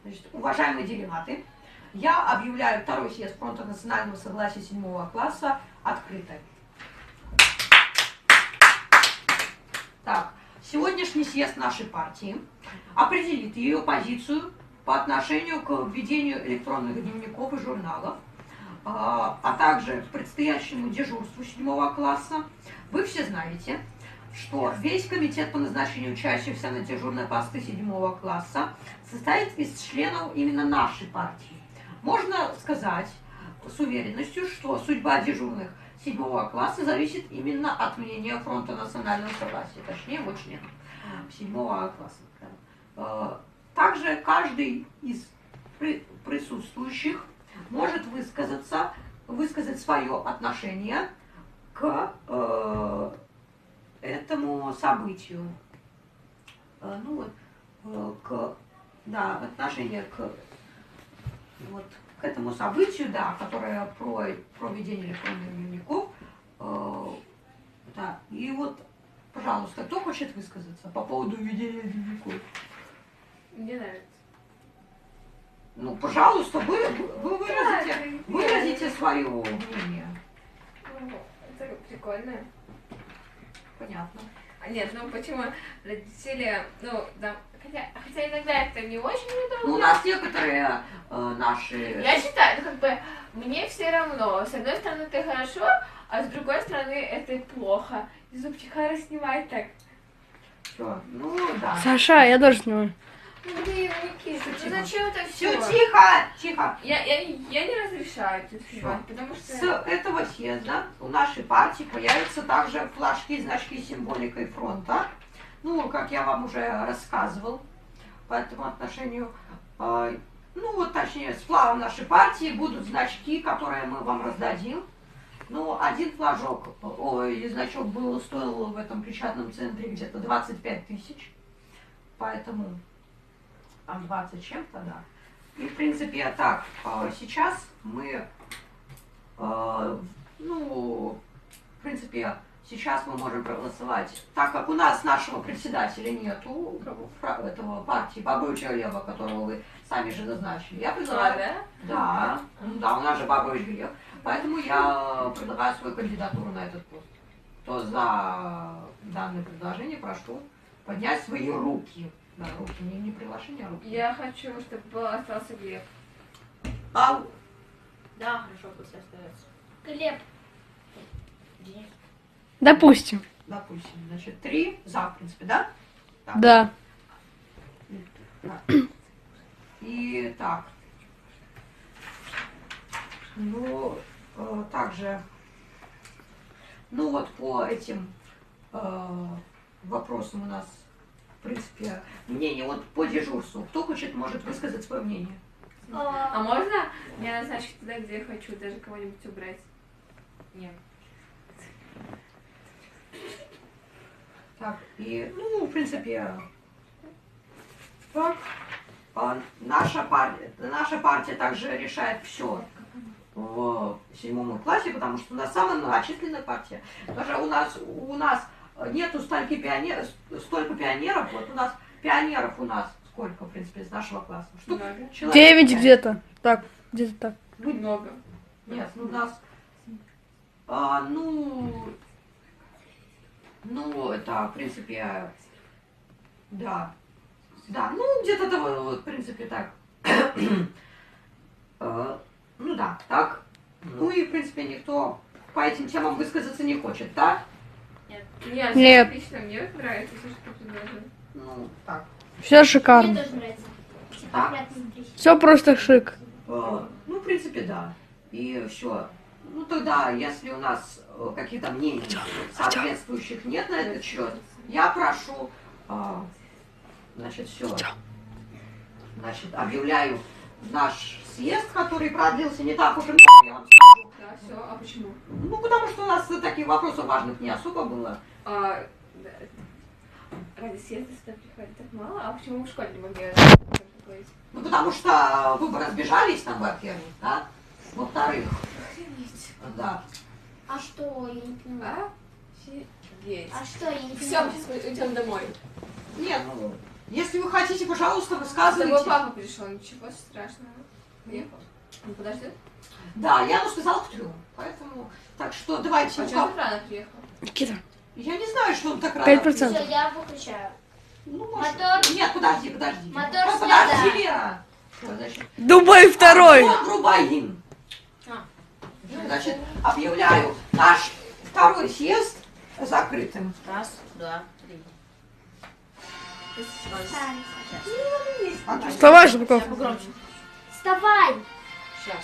Значит, уважаемые делегаты, я объявляю второй съезд Фронта национального согласия 7 класса открытым. Так, сегодняшний съезд нашей партии определит ее позицию по отношению к введению электронных дневников и журналов, а также к предстоящему дежурству 7 класса. Вы все знаете, что весь комитет по назначению учащихся на дежурные посты 7 класса состоит из членов именно нашей партии. Можно сказать с уверенностью, что судьба дежурных 7 класса зависит именно от мнения Фронта национального согласия, точнее его членов 7 класса. Также каждый из присутствующих может высказать свое отношение к этому событию. Отношение к этому событию, которое про введение электронных дневников. И вот, пожалуйста, кто хочет высказаться по поводу введения дневников? Мне нравится. Ну, пожалуйста, вы выразите свое мнение. Это прикольно. Понятно. Нет, почему родители, хотя иногда это не очень удобно. У нас некоторые наши... Я считаю, мне все равно. С одной стороны это хорошо, а с другой стороны это плохо. Зубчика снимать так. Все, да. Саша, я тоже снимаю. Блин, Никита, зачем это все? все? Тихо. Я не разрешаю это снимать, потому что... С этого съезда у нашей партии появятся также флажки, значки с символикой фронта. Как я вам уже рассказывал по этому отношению. Точнее, с флагом нашей партии будут значки, которые мы вам раздадим. Один флажок, значок стоил в этом печатном центре где-то 25 тысяч. Поэтому... там 20 чем-то, да. И, в принципе, так, сейчас мы, сейчас мы можем проголосовать, так как у нас нашего председателя нету, этого партии Бабовича Глеба, которого вы сами же назначили. Я предлагаю... Да, у нас же Бабович Глеб. Поэтому я предлагаю свою кандидатуру на этот пост. Кто за данное предложение, прошу поднять свои руки. Да, руки, не приглашение, а руки. Я хочу, чтобы остался Глеб. Да, хорошо, пусть остается. Глеб. Денис. Допустим. Значит, 3 за, в принципе, да? Так. Да. И так. Также, по этим вопросам у нас, в принципе, мнение по дежурству. Кто хочет, может высказать свое мнение. А можно меня назначить туда, где я хочу, даже кого-нибудь убрать? Нет. Так, и, в принципе, так. Наша партия также решает все в 7 классе, потому что у нас самая многочисленная партия. Даже у нас нету столько пионеров. Вот у нас пионеров сколько, в принципе, из нашего класса? Штук 9 где-то. Так, где-то так. Много. Нет, у нас... это, в принципе, да. Да, где-то того, в принципе, так. Так. И, в принципе, никто по этим темам высказаться не хочет, да? Нет. Отлично, мне нравится все, что ты предложил. Так. Все шикарно. Мне тоже нравится. Так. Все просто шик. В принципе, да. И все. Тогда, если у нас каких-то мнений соответствующих нет на этот счет, я прошу, все. Значит, объявляю наш съезд, который продлился не так уж и много, я вам скажу. Да, все. А почему? Потому что у нас таких вопросов важных не особо было. Ради съезда сюда приходит так мало? А почему в школе не могли говорить? Потому что вы бы разбежались там, во-первых, да? Во-вторых, да. А что, я не понимаю. Офигеть. А что, я не Все, понимаю. мы сейчас уйдем домой. Нет, Если вы хотите, пожалуйста, С тобой высказывайте. папа пришел, ничего страшного. Приехал. Он подождет? Да, Яну сказал к 3. Поэтому, так что давайте. А у что он кого- так рано приехал? Никита. Я не знаю, что он так рано. 5%. Все, я выключаю. Ну, может... Мотор. Нет, подожди. Мотор Ну, снят, подожди, да. Лера. Что, значит? Дубай второй. Антон Грубаин. А. Значит, объявляю наш второй съезд закрытым. Раз, два, три. Отлично. Вставай, Жуков. Погромче. Вставай! Сейчас,